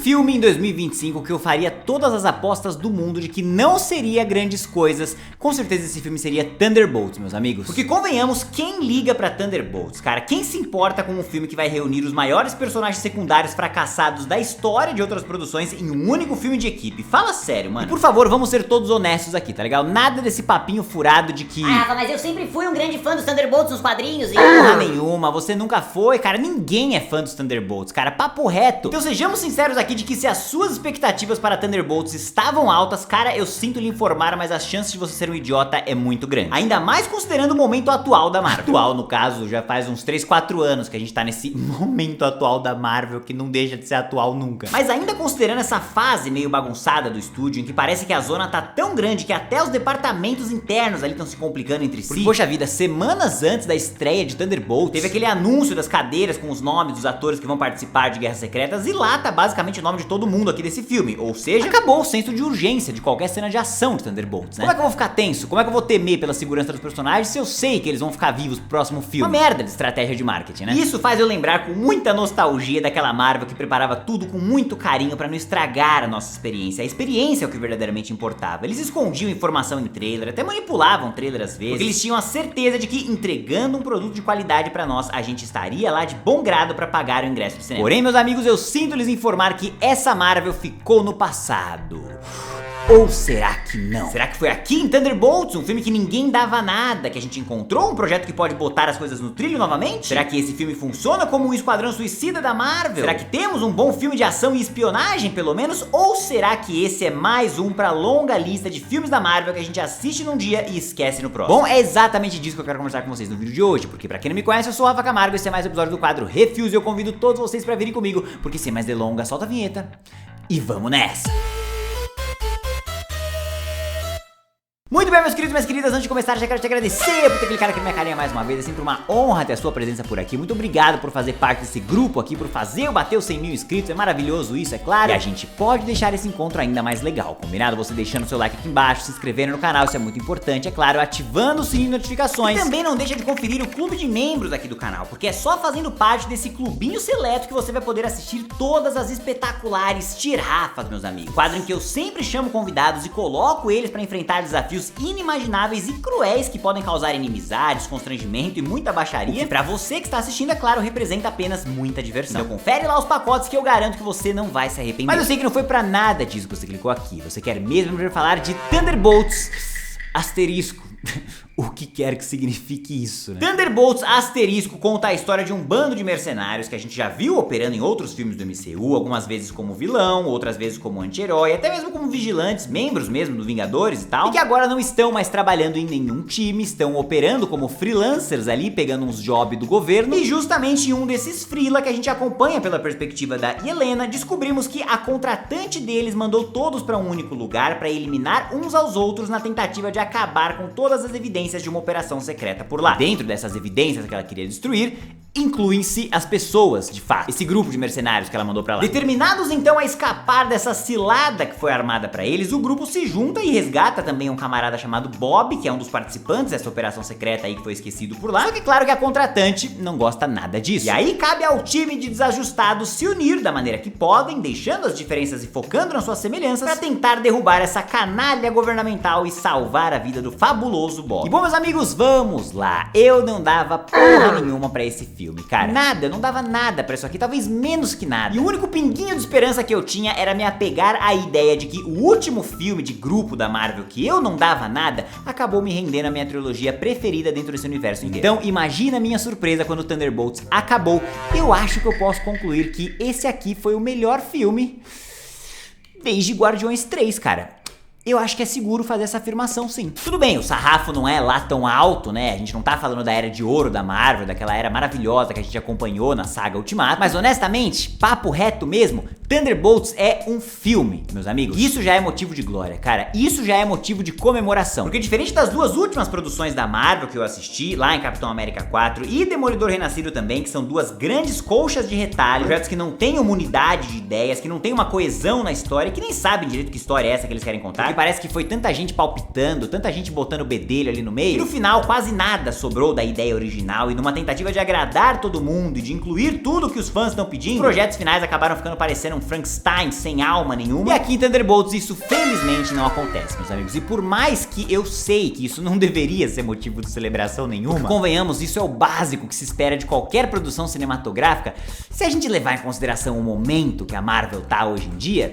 filme em 2025 que eu faria todas as apostas do mundo de que não seria grandes coisas, com certeza esse filme seria Thunderbolts, meus amigos. Porque convenhamos, quem liga pra Thunderbolts, cara? Quem se importa com um filme que vai reunir os maiores personagens secundários fracassados da história de outras produções em um único filme de equipe? Fala sério, mano. E por favor, vamos ser todos honestos aqui, tá legal? Nada desse papinho furado de que... Ah, Rafa, mas eu sempre fui um grande fã dos Thunderbolts nos quadrinhos e... Porra nenhuma, você nunca foi, cara. Ninguém é fã dos Thunderbolts, cara. Papo reto. Então sejamos sinceros aqui de que se as suas expectativas para Thunderbolts estavam altas, cara, eu sinto lhe informar, mas as chances de você ser um idiota é muito grande. Ainda mais considerando o momento atual da Marvel. Atual, no caso, já faz uns 3, 4 anos que a gente tá nesse momento atual da Marvel, que não deixa de ser atual nunca. Mas ainda considerando essa fase meio bagunçada do estúdio, em que parece que a zona tá tão grande que até os departamentos internos ali estão se complicando entre si. Porque, poxa vida, semanas antes da estreia de Thunderbolts, teve aquele anúncio das cadeiras com os nomes dos atores que vão participar de Guerras Secretas, e lá tá basicamente o nome de todo mundo aqui desse filme. Ou seja, acabou o senso de urgência de qualquer cena de ação de Thunderbolts, né? Como é que eu vou ficar tenso? Como é que eu vou temer pela segurança dos personagens se eu sei que eles vão ficar vivos pro próximo filme? Uma merda de estratégia de marketing, né? E isso faz eu lembrar com muita nostalgia daquela Marvel que preparava tudo com muito carinho pra não estragar a nossa experiência. A experiência é o que verdadeiramente importava. Eles escondiam informação em trailer, até manipulavam o trailer às vezes, porque eles tinham a certeza de que entregando um produto de qualidade pra nós, a gente estaria lá de bom grado pra pagar o ingresso do cinema. Porém, meus amigos, eu sinto lhes informar que essa Marvel ficou no passado. Ou será que não? Será que foi aqui em Thunderbolts, um filme que ninguém dava nada, que a gente encontrou um projeto que pode botar as coisas no trilho novamente? Será que esse filme funciona como um esquadrão suicida da Marvel? Será que temos um bom filme de ação e espionagem, pelo menos? Ou será que esse é mais um pra longa lista de filmes da Marvel que a gente assiste num dia e esquece no próximo? Bom, é exatamente disso que eu quero conversar com vocês no vídeo de hoje, porque pra quem não me conhece, eu sou o Rafa Camargo e esse é mais um episódio do quadro Refuse, e eu convido todos vocês pra virem comigo, porque sem mais delongas, solta a vinheta e vamos nessa! Muito bem, meus queridos e minhas queridas, antes de começar já quero te agradecer por ter clicado aqui na minha carinha mais uma vez. É sempre uma honra ter a sua presença por aqui. Muito obrigado por fazer parte desse grupo aqui, por fazer eu bater os 100 mil inscritos. É maravilhoso isso, é claro. E a gente pode deixar esse encontro ainda mais legal, combinado? Você deixando seu like aqui embaixo, se inscrevendo no canal, isso é muito importante, é claro, ativando o sininho de notificações. E também não deixa de conferir o clube de membros aqui do canal, porque é só fazendo parte desse clubinho seleto que você vai poder assistir todas as espetaculares tirafas, meus amigos. Quadro em que eu sempre chamo convidados e coloco eles pra enfrentar desafios inimagináveis e cruéis que podem causar inimizades, constrangimento e muita baixaria, que pra você que está assistindo, é claro, representa apenas muita diversão. Então confere lá os pacotes que eu garanto que você não vai se arrepender. Mas eu sei que não foi pra nada disso que você clicou aqui. Você quer mesmo ver falar de Thunderbolts asterisco. O que quer que signifique isso, né? Thunderbolts asterisco conta a história de um bando de mercenários que a gente já viu operando em outros filmes do MCU, algumas vezes como vilão, outras vezes como anti-herói, até mesmo como vigilantes, membros mesmo do Vingadores e tal, e que agora não estão mais trabalhando em nenhum time, estão operando como freelancers ali, pegando uns jobs do governo, e justamente em um desses freela que a gente acompanha pela perspectiva da Yelena, descobrimos que a contratante deles mandou todos pra um único lugar pra eliminar uns aos outros na tentativa de acabar com todas as evidências de uma operação secreta por lá. Dentro dessas evidências que ela queria destruir, incluem-se as pessoas, de fato, esse grupo de mercenários que ela mandou pra lá. Determinados então a escapar dessa cilada que foi armada pra eles, o grupo se junta e resgata também um camarada chamado Bob, que é um dos participantes dessa operação secreta aí que foi esquecido por lá. Só que claro que a contratante não gosta nada disso. E aí cabe ao time de desajustados se unir da maneira que podem, deixando as diferenças e focando nas suas semelhanças, pra tentar derrubar essa canalha governamental e salvar a vida do fabuloso Bob. E bom, meus amigos, vamos lá. Eu não dava porra nenhuma pra esse filme, cara. Nada, eu não dava nada pra isso aqui, talvez menos que nada. E o único pinguinho de esperança que eu tinha era me apegar à ideia de que o último filme de grupo da Marvel que eu não dava nada, acabou me rendendo a minha trilogia preferida dentro desse universo inteiro. Então imagina a minha surpresa quando o Thunderbolts acabou. Eu acho que eu posso concluir que esse aqui foi o melhor filme desde Guardiões 3, cara. Eu acho que é seguro fazer essa afirmação, sim. Tudo bem, o sarrafo não é lá tão alto, né? A gente não tá falando da era de ouro da Marvel, daquela era maravilhosa que a gente acompanhou na saga Ultimato. Mas honestamente, papo reto mesmo, Thunderbolts é um filme, meus amigos. Isso já é motivo de glória, cara. Isso já é motivo de comemoração. Porque diferente das duas últimas produções da Marvel que eu assisti, lá em Capitão América 4 e Demolidor Renascido também, que são duas grandes colchas de retalho, projetos que não têm uma unidade de ideias, que não tem uma coesão na história, que nem sabem direito que história é essa que eles querem contar. E parece que foi tanta gente palpitando, tanta gente botando o bedelho ali no meio, e no final quase nada sobrou da ideia original, e numa tentativa de agradar todo mundo e de incluir tudo que os fãs estão pedindo, os projetos finais acabaram ficando parecendo um um Frankenstein sem alma nenhuma. E aqui em Thunderbolts isso felizmente não acontece, meus amigos. E por mais que eu sei que isso não deveria ser motivo de celebração nenhuma, convenhamos, isso é o básico que se espera de qualquer produção cinematográfica. Se a gente levar em consideração o momento que a Marvel tá hoje em dia,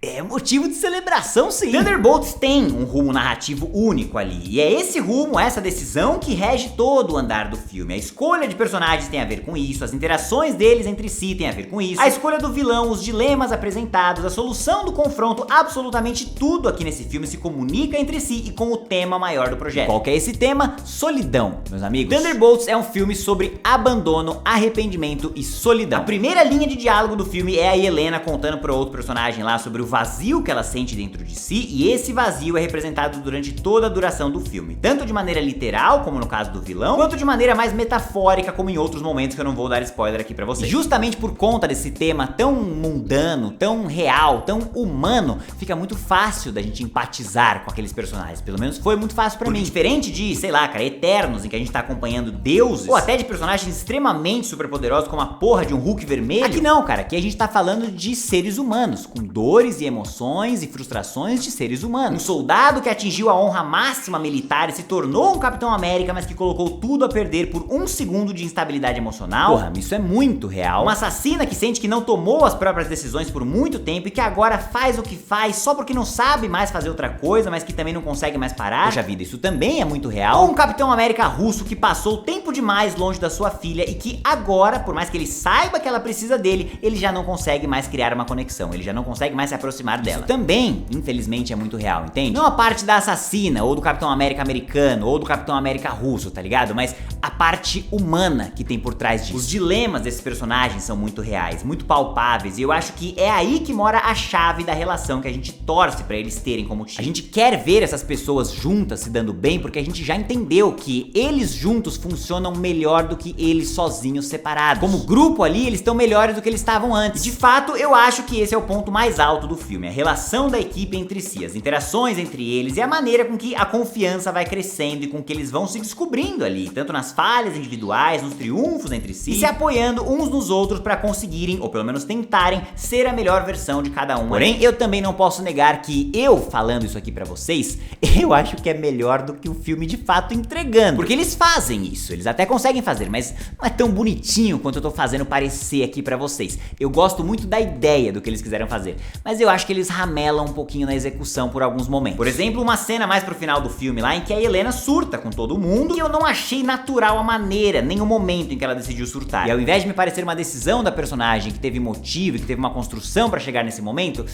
é motivo de celebração, sim. Thunderbolts tem um rumo narrativo único ali, e é esse rumo, essa decisão que rege todo o andar do filme. A escolha de personagens tem a ver com isso, as interações deles entre si tem a ver com isso, a escolha do vilão, os dilemas apresentados, a solução do confronto, absolutamente tudo aqui nesse filme se comunica entre si e com o tema maior do projeto. Qual que é esse tema? Solidão, meus amigos. Thunderbolts é um filme sobre abandono, arrependimento e solidão. A primeira linha de diálogo do filme é a Helena contando para outro personagem lá sobre o vazio que ela sente dentro de si, e esse vazio é representado durante toda a duração do filme, tanto de maneira literal, como no caso do vilão, quanto de maneira mais metafórica, como em outros momentos que eu não vou dar spoiler aqui pra vocês. E justamente por conta desse tema tão mundano, tão real, tão humano, fica muito fácil da gente empatizar com aqueles personagens, pelo menos foi muito fácil pra mim. Diferente de, sei lá, cara, Eternos, em que a gente tá acompanhando deuses, ou até de personagens extremamente superpoderosos como a porra de um Hulk vermelho, aqui não, cara, aqui a gente tá falando de seres humanos, com dores e emoções e frustrações de seres humanos. Um soldado que atingiu a honra máxima militar e se tornou um Capitão América, mas que colocou tudo a perder por um segundo de instabilidade emocional. Porra, isso é muito real. Uma assassina que sente que não tomou as próprias decisões por muito tempo e que agora faz o que faz só porque não sabe mais fazer outra coisa, mas que também não consegue mais parar. Poxa vida, isso também é muito real. Ou um Capitão América russo que passou tempo demais longe da sua filha e que agora, por mais que ele saiba que ela precisa dele, ele já não consegue mais criar uma conexão, ele já não consegue mais se aproximar dela. Isso também, infelizmente, é muito real, entende? Não a parte da assassina, ou do Capitão América americano, ou do Capitão América russo, tá ligado? Mas a parte humana que tem por trás disso. Os dilemas desses personagens são muito reais, muito palpáveis, e eu acho que é aí que mora a chave da relação que a gente torce pra eles terem como time. A gente quer ver essas pessoas juntas se dando bem, porque a gente já entendeu que eles juntos funcionam melhor do que eles sozinhos separados. Como grupo ali, eles estão melhores do que eles estavam antes. E de fato, eu acho que esse é o ponto mais alto do filme, a relação da equipe entre si, as interações entre eles e a maneira com que a confiança vai crescendo e com que eles vão se descobrindo ali, tanto nas falhas individuais, nos triunfos entre si, e se apoiando uns nos outros pra conseguirem, ou pelo menos tentarem, ser a melhor versão de cada um. Porém, eu também não posso negar que eu, falando isso aqui pra vocês, eu acho que é melhor do que o filme de fato entregando, porque eles fazem isso, eles até conseguem fazer, mas não é tão bonitinho quanto eu tô fazendo parecer aqui pra vocês. Eu gosto muito da ideia do que eles quiseram fazer, mas eu acho que eles ramelam um pouquinho na execução por alguns momentos. Por exemplo, uma cena mais pro final do filme lá em que a Helena surta com todo mundo, e eu não achei natural a maneira, nem o momento em que ela decidiu surtar. E ao invés de me parecer uma decisão da personagem que teve motivo, que teve uma construção pra chegar nesse momento,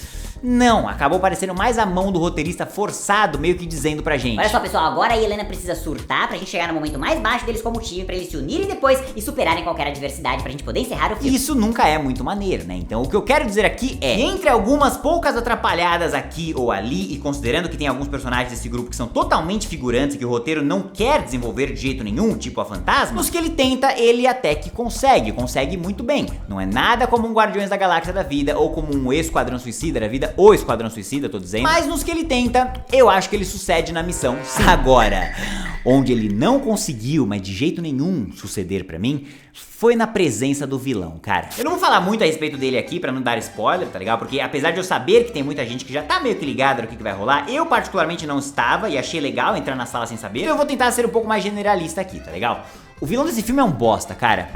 não, acabou parecendo mais a mão do roteirista forçado, meio que dizendo pra gente: olha só, pessoal, agora a Helena precisa surtar pra gente chegar no momento mais baixo deles como time, pra eles se unirem depois e superarem qualquer adversidade pra gente poder encerrar o filme. Isso nunca é muito maneiro, né? Então o que eu quero dizer aqui é, entre algumas poucas atrapalhadas aqui ou ali, e considerando que tem alguns personagens desse grupo que são totalmente figurantes e que o roteiro não quer desenvolver de jeito nenhum, tipo a Fantasma, nos que ele tenta, ele até que consegue muito bem. Não é nada como um Guardiões da Galáxia da vida, ou como um Esquadrão Suicida da vida, ou Esquadrão Suicida, tô dizendo, mas nos que ele tenta, eu acho que ele sucede na missão, sim. Agora, onde ele não conseguiu, mas de jeito nenhum, suceder pra mim, foi na presença do vilão, cara. Eu não vou falar muito a respeito dele aqui pra não dar spoiler, tá ligado? Porque apesar de eu saber que tem muita gente que já tá meio que ligada no que vai rolar, eu particularmente não estava e achei legal entrar na sala sem saber. Então eu vou tentar ser um pouco mais generalista aqui, tá legal? O vilão desse filme é um bosta, cara.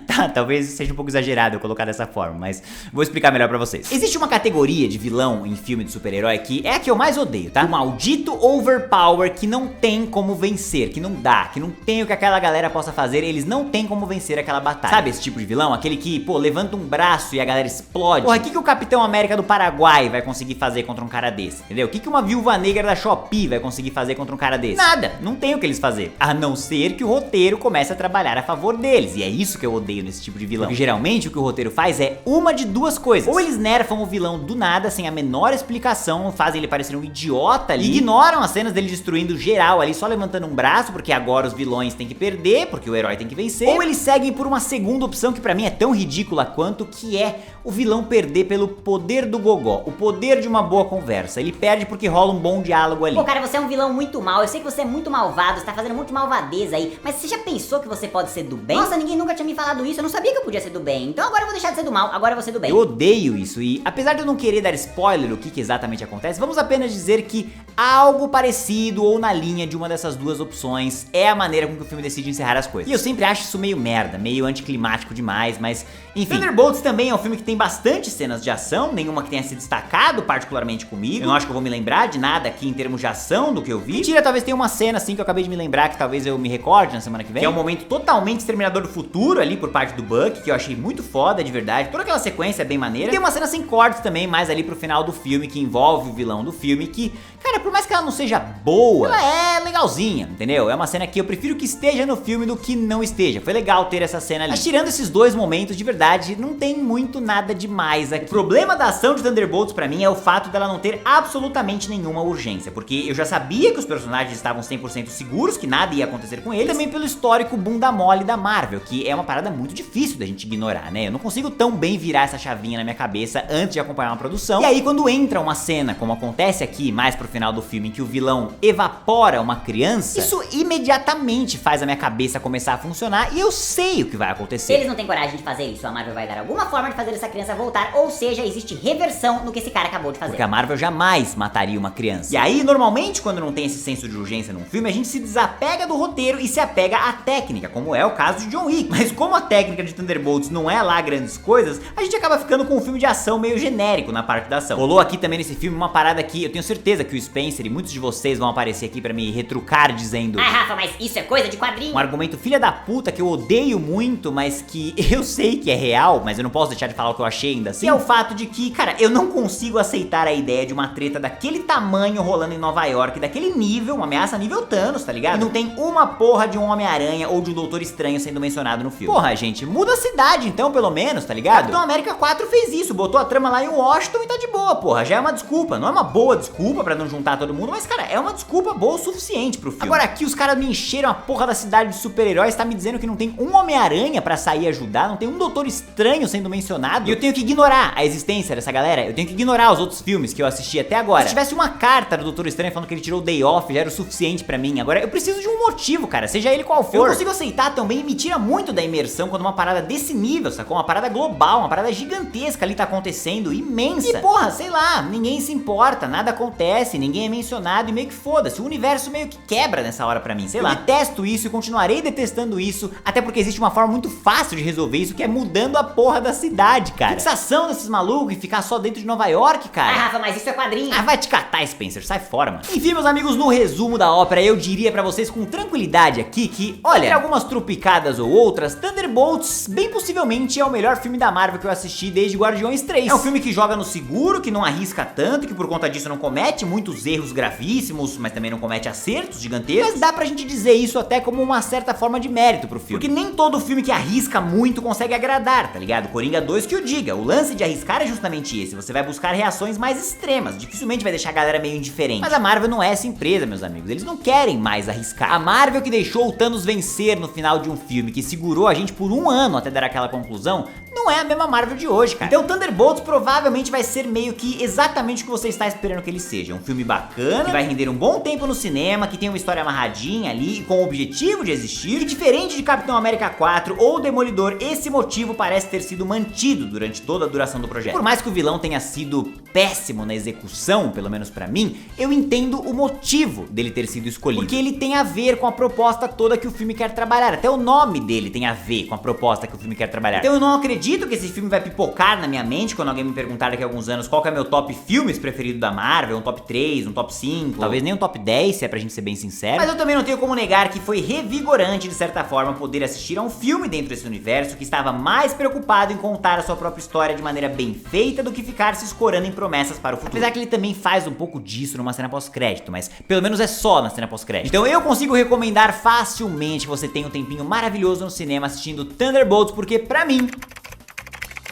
Tá, talvez seja um pouco exagerado eu colocar dessa forma, mas vou explicar melhor pra vocês. Existe uma categoria de vilão em filme de super-herói que é a que eu mais odeio, tá? O maldito overpower que não tem como vencer, que não dá, que não tem o que aquela galera possa fazer, eles não tem como vencer aquela batalha. Sabe esse tipo de vilão? Aquele que, pô, levanta um braço e a galera explode. Porra, o que o Capitão América do Paraguai vai conseguir fazer contra um cara desse, entendeu? O que uma Viúva Negra da Shopee vai conseguir fazer contra um cara desse? Nada, não tem o que eles fazer, a não ser que o roteiro comece a trabalhar a favor deles, e é isso que eu odeio nesse tipo de vilão. Porque geralmente o que o roteiro faz é uma de duas coisas: ou eles nerfam o vilão do nada, sem a menor explicação, fazem ele parecer um idiota ali, ignoram as cenas dele destruindo geral ali, só levantando um braço, porque agora os vilões têm que perder, porque o herói tem que vencer. Ou eles seguem por uma segunda opção que pra mim é tão ridícula quanto, que é o vilão perder pelo poder do gogó, o poder de uma boa conversa. Ele perde porque rola um bom diálogo ali. Pô, cara, você é um vilão muito mal, eu sei que você é muito malvado, você tá fazendo muito malvadeza aí, mas você já pensou que você pode ser do bem? Nossa, ninguém nunca tinha me falado falado isso, eu não sabia que eu podia ser do bem. Então agora eu vou deixar de ser do mal, agora eu vou ser do bem. Eu odeio isso e, apesar de eu não querer dar spoiler o que exatamente acontece, vamos apenas dizer que algo parecido ou na linha de uma dessas duas opções é a maneira com que o filme decide encerrar as coisas. E eu sempre acho isso meio merda, meio anticlimático demais, mas enfim. Thunderbolts também é um filme que tem bastante cenas de ação, nenhuma que tenha se destacado particularmente comigo. Eu não acho que eu vou me lembrar de nada aqui em termos de ação do que eu vi. Mentira, talvez tenha uma cena assim que eu acabei de me lembrar, que talvez eu me recorde na semana que vem, que é um momento totalmente Exterminador do Futuro ali por parte do Buck, que eu achei muito foda, de verdade. Toda aquela sequência é bem maneira. E tem uma cena sem cortes também, mais ali pro final do filme, que envolve o vilão do filme, que, cara, por mais que ela não seja boa, ela é legalzinha, entendeu? É uma cena que eu prefiro que esteja no filme do que não esteja. Foi legal ter essa cena ali. Mas tirando esses dois momentos, de verdade, não tem muito nada demais aqui. O problema da ação de Thunderbolts pra mim é o fato dela não ter absolutamente nenhuma urgência, porque eu já sabia que os personagens estavam 100% seguros, que nada ia acontecer com eles, e também pelo histórico bunda mole da Marvel, que é uma parada muito difícil da gente ignorar, né? Eu não consigo tão bem virar essa chavinha na minha cabeça antes de acompanhar uma produção. E aí quando entra uma cena, como acontece aqui mais pro final do filme, em que o vilão evapora uma criança, isso imediatamente faz a minha cabeça começar a funcionar e eu sei o que vai acontecer. Se eles não têm coragem de fazer isso, a Marvel vai dar alguma forma de fazer essa criança voltar, ou seja, existe reversão no que esse cara acabou de fazer. Porque a Marvel jamais mataria uma criança. E aí, normalmente, quando não tem esse senso de urgência num filme, a gente se desapega do roteiro e se apega à técnica, como é o caso de John Wick. Mas como a técnica de Thunderbolts não é lá grandes coisas, a gente acaba ficando com um filme de ação meio genérico na parte da ação. Rolou aqui também nesse filme uma parada que eu tenho certeza que o Spencer e muitos de vocês vão aparecer aqui pra me retrucar dizendo: ai, Rafa, mas isso é coisa de quadrinho. Um argumento filha da puta que eu odeio muito, mas que eu sei que é real, mas eu não posso deixar de falar o que eu achei ainda assim. Que é o fato de que, cara, eu não consigo aceitar a ideia de uma treta daquele tamanho rolando em Nova York, daquele nível, uma ameaça nível Thanos, tá ligado? E não tem uma porra de um Homem-Aranha ou de um Doutor Estranho sendo mencionado no filme. Porra, gente, muda a cidade então, pelo menos, tá ligado? Capitão América 4 fez isso, botou a trama lá em Washington e tá de boa, porra. Já é uma desculpa, não é uma boa desculpa pra não juntar todo mundo, mas, cara, é uma desculpa boa o suficiente pro filme. Agora aqui os caras me encheram a porra da cidade de super-heróis, tá me dizendo que não tem um Homem-Aranha pra sair ajudar, não tem um Doutor Estranho sendo mencionado, e eu tenho que ignorar a existência dessa galera, eu tenho que ignorar os outros filmes que eu assisti até agora. Se tivesse uma carta do Doutor Estranho falando que ele tirou o day off, já era o suficiente pra mim. Agora eu preciso de um motivo, cara, seja ele qual for. Eu não consigo aceitar também, me tira muito da imersão quando uma parada desse nível, sacou? Uma parada global, uma parada gigantesca ali tá acontecendo, imensa. E porra, sei lá, ninguém se importa, nada acontece, ninguém é mencionado e meio que foda-se. O universo meio que quebra nessa hora pra mim, sei lá. Eu detesto isso e continuarei detestando isso, até porque existe uma forma muito fácil de resolver isso, que é mudando a porra da cidade, cara. Fixação desses malucos e ficar só dentro de Nova York, cara. Ah, Rafa, mas isso é quadrinho. Ah, vai te catar, Spencer, sai fora, mano. Enfim, meus amigos, no resumo da ópera, eu diria pra vocês com tranquilidade aqui que, olha, entre algumas trupicadas ou outras, Thunderbolts bem possivelmente é o melhor filme da Marvel que eu assisti desde Guardiões 3. É um filme que joga no seguro, que não arrisca tanto, que por conta disso não comete muitos erros gravíssimos, mas também não comete acertos gigantescos. Mas dá pra gente dizer isso até como uma certa forma de mérito pro filme. Porque nem todo filme que arrisca muito consegue agradar, tá ligado? Coringa 2 que o diga, o lance de arriscar é justamente esse, você vai buscar reações mais extremas, dificilmente vai deixar a galera meio indiferente. Mas a Marvel não é essa empresa, meus amigos, eles não querem mais arriscar. A Marvel que deixou o Thanos vencer no final de um filme, que segurou a gente por um ano até dar aquela conclusão, não é a mesma Marvel de hoje, cara. Então Thunderbolts provavelmente vai ser meio que exatamente o que você está esperando que ele seja. Um filme bacana, que vai render um bom tempo no cinema, que tem uma história amarradinha ali, com o objetivo de existir, e diferente de Capitão América 4 ou Demolidor, esse motivo parece ter sido mantido durante toda a duração do projeto. Por mais que o vilão tenha sido péssimo na execução, pelo menos pra mim, eu entendo o motivo dele ter sido escolhido, porque ele tem a ver com a proposta toda que o filme quer trabalhar, até o nome dele tem a ver com a proposta que o filme quer trabalhar. Então eu não acredito que esse filme vai pipocar na minha mente quando alguém me perguntar daqui a alguns anos qual que é meu top filmes preferido da Marvel, um top 3, um top 5, talvez nem um top 10, se é pra gente ser bem sincero. Mas eu também não tenho como negar que foi revigorante, de certa forma, poder assistir a um filme dentro desse universo que estava mais preocupado em contar a sua própria história de maneira bem feita do que ficar se escorando em promessas para o futuro. Apesar que ele também faz um pouco disso numa cena pós-crédito, mas pelo menos é só na cena pós-crédito. Então eu consigo recomendar facilmente que você tenha um tempinho maravilhoso no cinema assistindo Thunderbolts, porque pra mim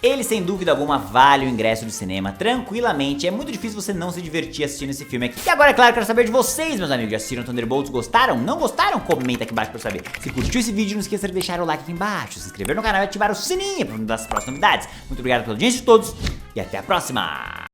ele sem dúvida alguma vale o ingresso do cinema tranquilamente. É muito difícil você não se divertir assistindo esse filme aqui. E agora, é claro, eu quero saber de vocês, meus amigos. Já assistiram Thunderbolts? Gostaram? Não gostaram? Comenta aqui embaixo pra eu saber. Se curtiu esse vídeo, não esqueça de deixar o like aqui embaixo, se inscrever no canal e ativar o sininho pra não dar as próximas novidades. Muito obrigado pela audiência de todos e até a próxima!